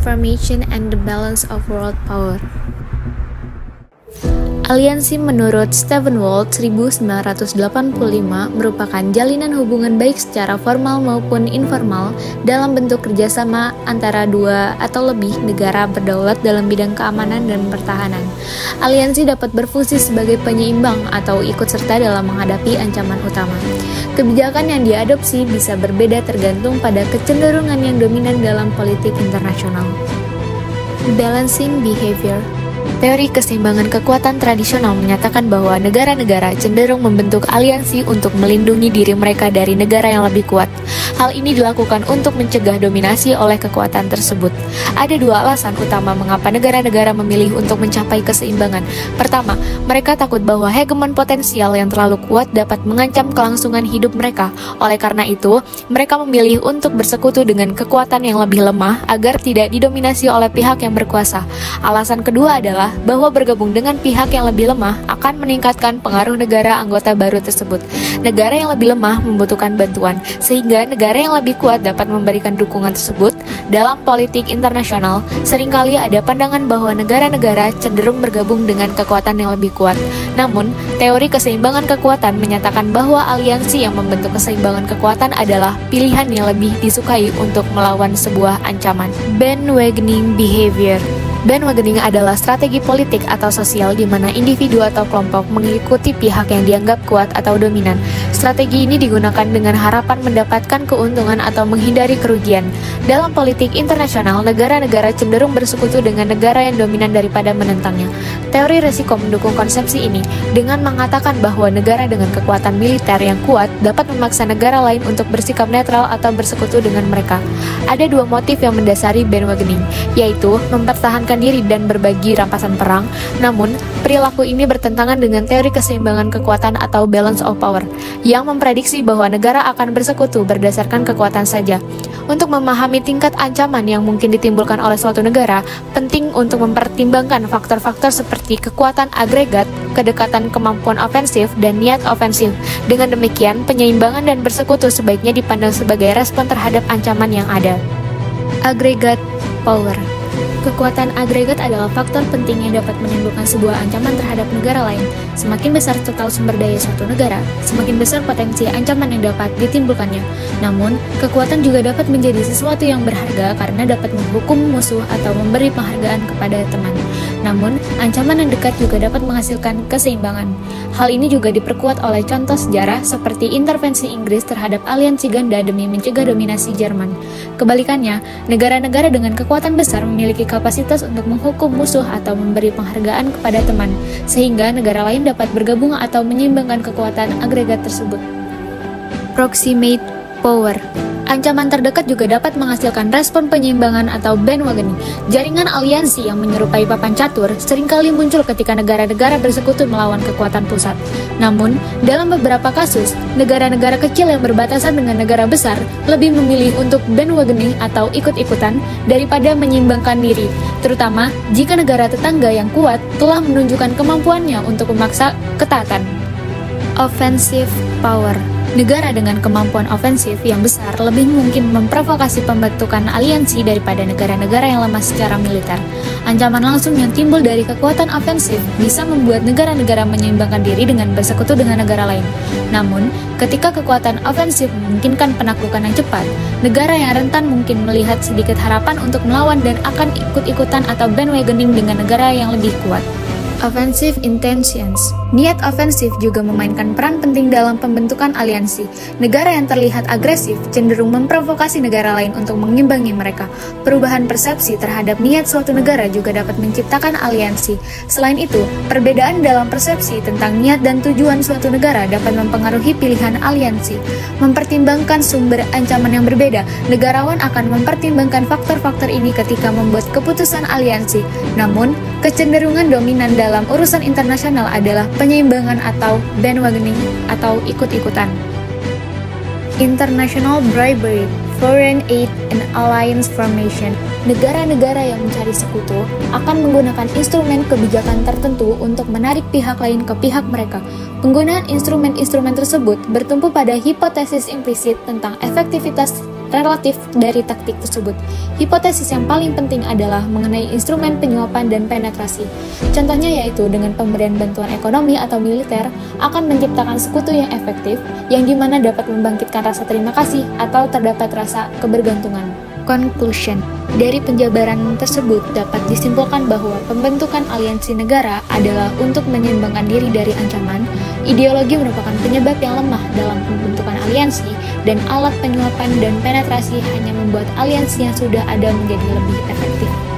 Formation and the Balance of World Power. Aliansi menurut Stephen Walt 1985 merupakan jalinan hubungan baik secara formal maupun informal dalam bentuk kerjasama antara dua atau lebih negara berdaulat dalam bidang keamanan dan pertahanan. Aliansi dapat berfungsi sebagai penyeimbang atau ikut serta dalam menghadapi ancaman utama. Kebijakan yang diadopsi bisa berbeda tergantung pada kecenderungan yang dominan dalam politik internasional. Balancing behavior. Teori keseimbangan kekuatan tradisional menyatakan bahwa negara-negara cenderung membentuk aliansi untuk melindungi diri mereka dari negara yang lebih kuat. Hal ini dilakukan untuk mencegah dominasi oleh kekuatan tersebut. Ada dua alasan utama mengapa negara-negara memilih untuk mencapai keseimbangan. Pertama, mereka takut bahwa hegemon potensial yang terlalu kuat dapat mengancam kelangsungan hidup mereka. Oleh karena itu, mereka memilih untuk bersekutu dengan kekuatan yang lebih lemah agar tidak didominasi oleh pihak yang berkuasa. Alasan kedua adalah bahwa bergabung dengan pihak yang lebih lemah akan meningkatkan pengaruh negara anggota baru tersebut. Negara yang lebih lemah membutuhkan bantuan, sehingga negara yang lebih kuat dapat memberikan dukungan tersebut. Dalam politik internasional, seringkali ada pandangan bahwa negara-negara cenderung bergabung dengan kekuatan yang lebih kuat. Namun, teori keseimbangan kekuatan menyatakan bahwa aliansi yang membentuk keseimbangan kekuatan adalah pilihan yang lebih disukai untuk melawan sebuah ancaman. Bandwagoning behavior. Bandwagoning adalah strategi politik atau sosial di mana individu atau kelompok mengikuti pihak yang dianggap kuat atau dominan. Strategi ini digunakan dengan harapan mendapatkan keuntungan atau menghindari kerugian. Dalam politik internasional, negara-negara cenderung bersekutu dengan negara yang dominan daripada menentangnya. Teori resiko mendukung konsepsi ini dengan mengatakan bahwa negara dengan kekuatan militer yang kuat dapat memaksa negara lain untuk bersikap netral atau bersekutu dengan mereka. Ada dua motif yang mendasari bandwagoning, yaitu mempertahankan diri dan berbagi rampasan perang. Namun, perilaku ini bertentangan dengan teori keseimbangan kekuatan atau balance of power, yang memprediksi bahwa negara akan bersekutu berdasarkan kekuatan saja. Untuk memahami tingkat ancaman yang mungkin ditimbulkan oleh suatu negara, penting untuk mempertimbangkan faktor-faktor seperti kekuatan agregat, kedekatan kemampuan ofensif, dan niat ofensif. Dengan demikian, penyeimbangan dan bersekutu sebaiknya dipandang sebagai respon terhadap ancaman yang ada. Agregat power. Kekuatan agregat adalah faktor penting yang dapat menimbulkan sebuah ancaman terhadap negara lain. Semakin besar total sumber daya suatu negara, semakin besar potensi ancaman yang dapat ditimbulkannya. Namun, kekuatan juga dapat menjadi sesuatu yang berharga karena dapat menghukum musuh atau memberi penghargaan kepada teman. Namun, ancaman yang dekat juga dapat menghasilkan keseimbangan. Hal ini juga diperkuat oleh contoh sejarah seperti intervensi Inggris terhadap aliansi ganda demi mencegah dominasi Jerman. Kebalikannya, negara-negara dengan kekuatan besar memiliki kapasitas untuk menghukum musuh atau memberi penghargaan kepada teman, sehingga negara lain dapat bergabung atau menyeimbangkan kekuatan agregat tersebut. Proximate power. Ancaman terdekat juga dapat menghasilkan respon penyeimbangan atau bandwagoning. Jaringan aliansi yang menyerupai papan catur seringkali muncul ketika negara-negara bersekutu melawan kekuatan pusat. Namun, dalam beberapa kasus, negara-negara kecil yang berbatasan dengan negara besar lebih memilih untuk bandwagoning atau ikut-ikutan daripada menyeimbangkan diri, terutama jika negara tetangga yang kuat telah menunjukkan kemampuannya untuk memaksa ketaatan. Offensive power. Negara dengan kemampuan ofensif yang besar lebih mungkin memprovokasi pembentukan aliansi daripada negara-negara yang lemah secara militer. Ancaman langsung yang timbul dari kekuatan ofensif bisa membuat negara-negara menyeimbangkan diri dengan bersekutu dengan negara lain. Namun, ketika kekuatan ofensif memungkinkan penaklukan yang cepat, negara yang rentan mungkin melihat sedikit harapan untuk melawan dan akan ikut-ikutan atau bandwagoning dengan negara yang lebih kuat. Offensive intentions. Niat ofensif juga memainkan peran penting dalam pembentukan aliansi. Negara yang terlihat agresif cenderung memprovokasi negara lain untuk mengimbangi mereka. Perubahan persepsi terhadap niat suatu negara juga dapat menciptakan aliansi. Selain itu, perbedaan dalam persepsi tentang niat dan tujuan suatu negara dapat mempengaruhi pilihan aliansi. Mempertimbangkan sumber ancaman yang berbeda, negarawan akan mempertimbangkan faktor-faktor ini ketika membuat keputusan aliansi. Namun, kecenderungan dominan dalam urusan internasional adalah penyeimbangan atau bandwagoning atau ikut-ikutan. International bribery, foreign aid, and alliance formation. Negara-negara yang mencari sekutu akan menggunakan instrumen kebijakan tertentu untuk menarik pihak lain ke pihak mereka. Penggunaan instrumen-instrumen tersebut bertumpu pada hipotesis implisit tentang efektivitas relatif dari taktik tersebut. Hipotesis yang paling penting adalah mengenai instrumen penyuapan dan penetrasi. Contohnya yaitu dengan pemberian bantuan ekonomi atau militer akan menciptakan sekutu yang efektif, yang dimana dapat membangkitkan rasa terima kasih atau terdapat rasa kebergantungan. Conclusion. Dari penjabaran tersebut dapat disimpulkan bahwa pembentukan aliansi negara adalah untuk menyeimbangkan diri dari ancaman. Ideologi merupakan penyebab yang lemah dalam pembentukan aliansi, dan alat penyuapan dan penetrasi hanya membuat aliansi yang sudah ada menjadi lebih efektif.